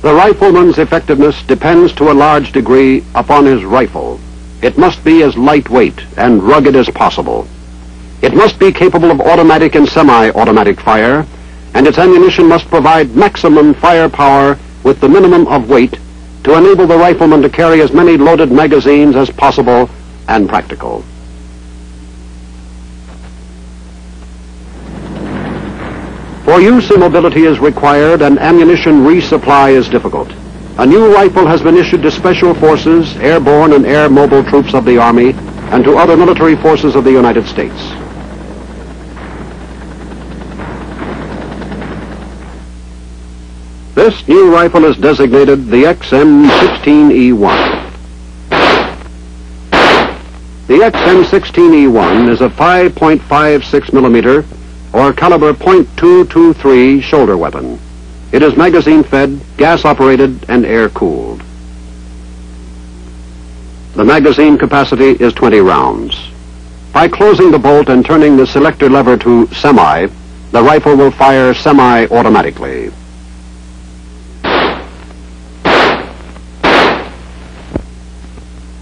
The rifleman's effectiveness depends to a large degree upon his rifle. It must be as lightweight and rugged as possible. It must be capable of automatic and semi-automatic fire, and its ammunition must provide maximum firepower with the minimum of weight to enable the rifleman to carry as many loaded magazines as possible and practical. For use, mobility is required and ammunition resupply is difficult. A new rifle has been issued to special forces, airborne and air mobile troops of the Army, and to other military forces of the United States. This new rifle is designated the XM16E1. The XM16E1 is a 5.56 millimeter or caliber .223 shoulder weapon. It is magazine-fed, gas-operated, and air-cooled. The magazine capacity is 20 rounds. By closing the bolt and turning the selector lever to semi, the rifle will fire semi-automatically.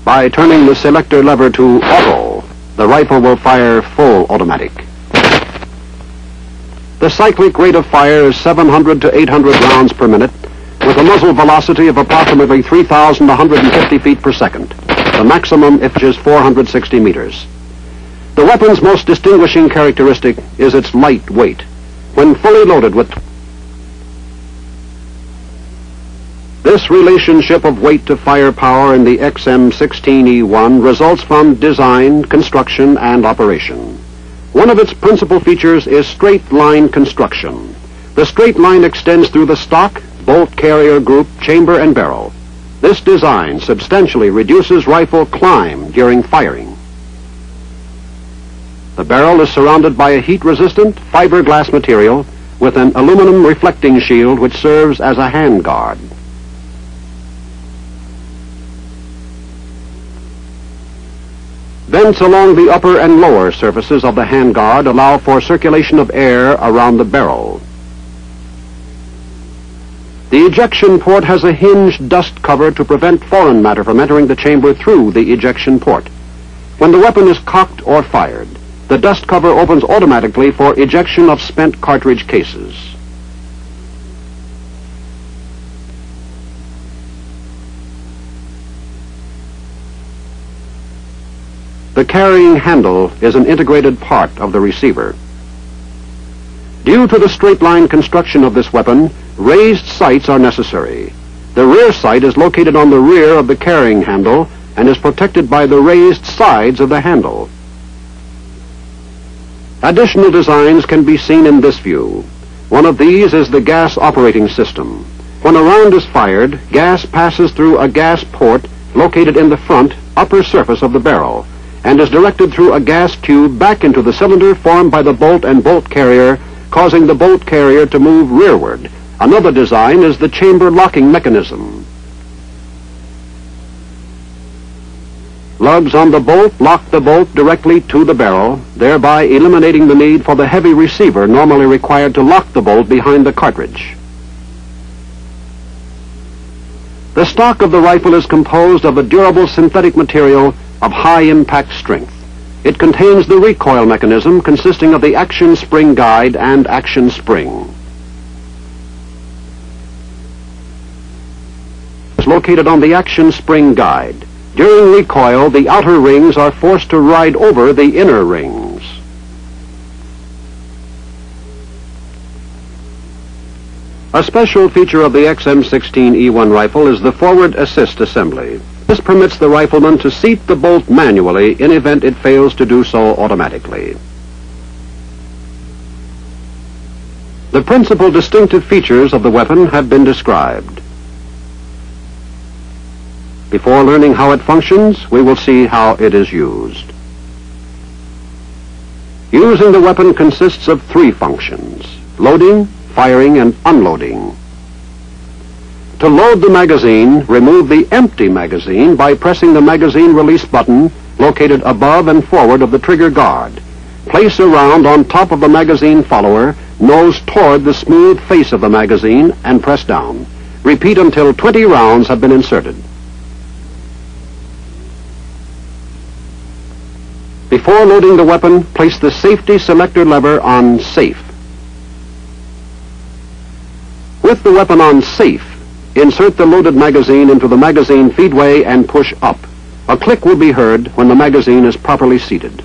By turning the selector lever to auto, the rifle will fire full automatic. The cyclic rate of fire is 700 to 800 rounds per minute, with a muzzle velocity of approximately 3,150 feet per second. The maximum is 460 meters. The weapon's most distinguishing characteristic is its light weight. When fully loaded with this relationship of weight to firepower in the XM16E1 results from design, construction, and operation. One of its principal features is straight line construction. The straight line extends through the stock, bolt carrier group, chamber, and barrel. This design substantially reduces rifle climb during firing. The barrel is surrounded by a heat-resistant fiberglass material with an aluminum reflecting shield which serves as a hand guard. Vents along the upper and lower surfaces of the handguard allow for circulation of air around the barrel. The ejection port has a hinged dust cover to prevent foreign matter from entering the chamber through the ejection port. When the weapon is cocked or fired, the dust cover opens automatically for ejection of spent cartridge cases. The carrying handle is an integrated part of the receiver. Due to the straight-line construction of this weapon, raised sights are necessary. The rear sight is located on the rear of the carrying handle and is protected by the raised sides of the handle. Additional designs can be seen in this view. One of these is the gas operating system. When a round is fired, gas passes through a gas port located in the front upper surface of the barrel and is directed through a gas tube back into the cylinder formed by the bolt and bolt carrier, causing the bolt carrier to move rearward. Another design is the chamber locking mechanism. Lugs on the bolt lock the bolt directly to the barrel, thereby eliminating the need for the heavy receiver normally required to lock the bolt behind the cartridge. The stock of the rifle is composed of a durable synthetic material of high impact strength. It contains the recoil mechanism consisting of the action spring guide and action spring. It's located on the action spring guide. During recoil, the outer rings are forced to ride over the inner rings. A special feature of the XM16E1 rifle is the forward assist assembly. This permits the rifleman to seat the bolt manually in event it fails to do so automatically. The principal distinctive features of the weapon have been described. Before learning how it functions, we will see how it is used. Using the weapon consists of three functions: loading, firing, and unloading. To load the magazine, remove the empty magazine by pressing the magazine release button located above and forward of the trigger guard. Place a round on top of the magazine follower, nose toward the smooth face of the magazine, and press down. Repeat until 20 rounds have been inserted. Before loading the weapon, place the safety selector lever on Safe. With the weapon on Safe, insert the loaded magazine into the magazine feedway and push up. A click will be heard when the magazine is properly seated.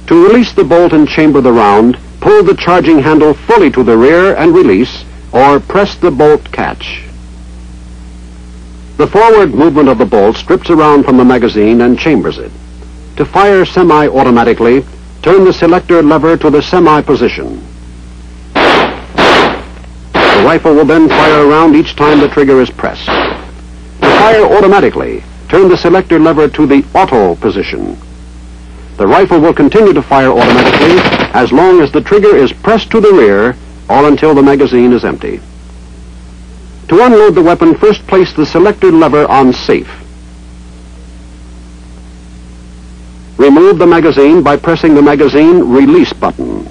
To release the bolt and chamber the round, pull the charging handle fully to the rear and release, or press the bolt catch. The forward movement of the bolt strips a round from the magazine and chambers it. To fire semi-automatically, turn the selector lever to the semi position. The rifle will then fire a round each time the trigger is pressed. To fire automatically, turn the selector lever to the auto position. The rifle will continue to fire automatically as long as the trigger is pressed to the rear or until the magazine is empty. To unload the weapon, first place the selector lever on Safe. Remove the magazine by pressing the magazine release button.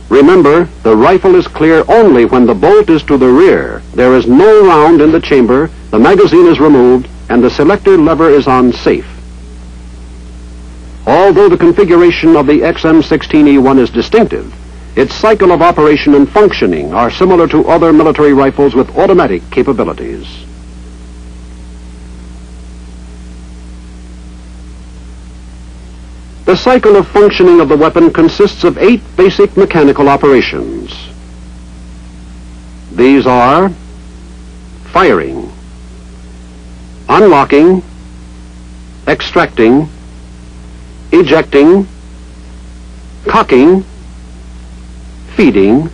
Remember, the rifle is clear only when the bolt is to the rear. There is no round in the chamber, the magazine is removed, and the selector lever is on Safe. Although the configuration of the XM16E1 is distinctive, its cycle of operation and functioning are similar to other military rifles with automatic capabilities. The cycle of functioning of the weapon consists of 8 basic mechanical operations. These are firing, unlocking, extracting, ejecting, cocking, feeding,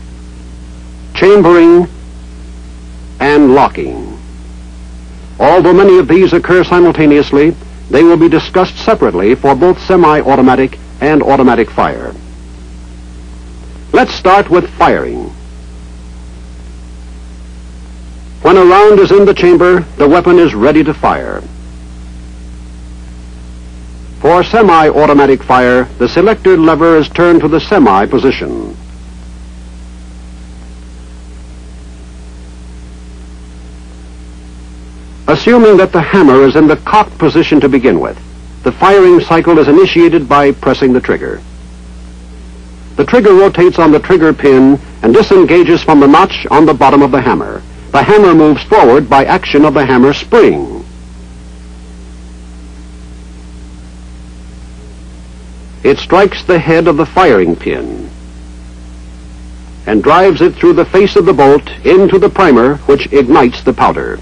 chambering, and locking. Although many of these occur simultaneously, they will be discussed separately for both semi-automatic and automatic fire. Let's start with firing. When a round is in the chamber, the weapon is ready to fire. For semi-automatic fire, the selector lever is turned to the semi position. Assuming that the hammer is in the cocked position to begin with, the firing cycle is initiated by pressing the trigger. The trigger rotates on the trigger pin and disengages from the notch on the bottom of the hammer. The hammer moves forward by action of the hammer spring. It strikes the head of the firing pin and drives it through the face of the bolt into the primer, which ignites the powder.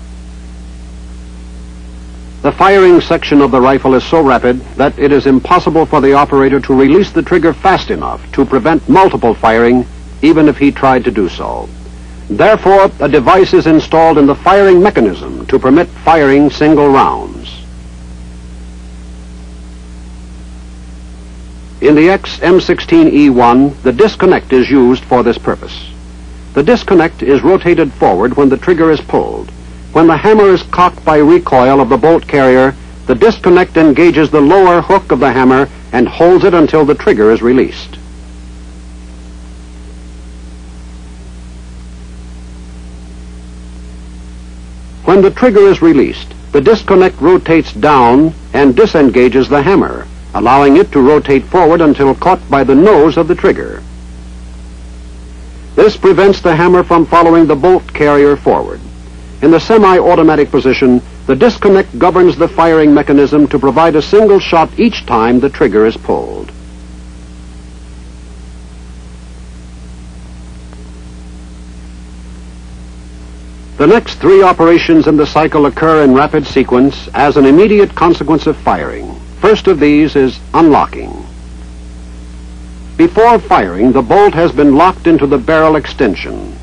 The firing section of the rifle is so rapid that it is impossible for the operator to release the trigger fast enough to prevent multiple firing, even if he tried to do so. Therefore, a device is installed in the firing mechanism to permit firing single rounds. In the XM16E1, the disconnect is used for this purpose. The disconnect is rotated forward when the trigger is pulled. When the hammer is cocked by recoil of the bolt carrier, the disconnect engages the lower hook of the hammer and holds it until the trigger is released. When the trigger is released, the disconnect rotates down and disengages the hammer, allowing it to rotate forward until caught by the nose of the trigger. This prevents the hammer from following the bolt carrier forward. In the semi-automatic position, the disconnect governs the firing mechanism to provide a single shot each time the trigger is pulled. The next 3 operations in the cycle occur in rapid sequence as an immediate consequence of firing. First of these is unlocking. Before firing, the bolt has been locked into the barrel extension.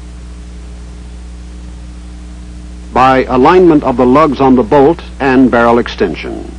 By alignment of the lugs on the bolt and barrel extension.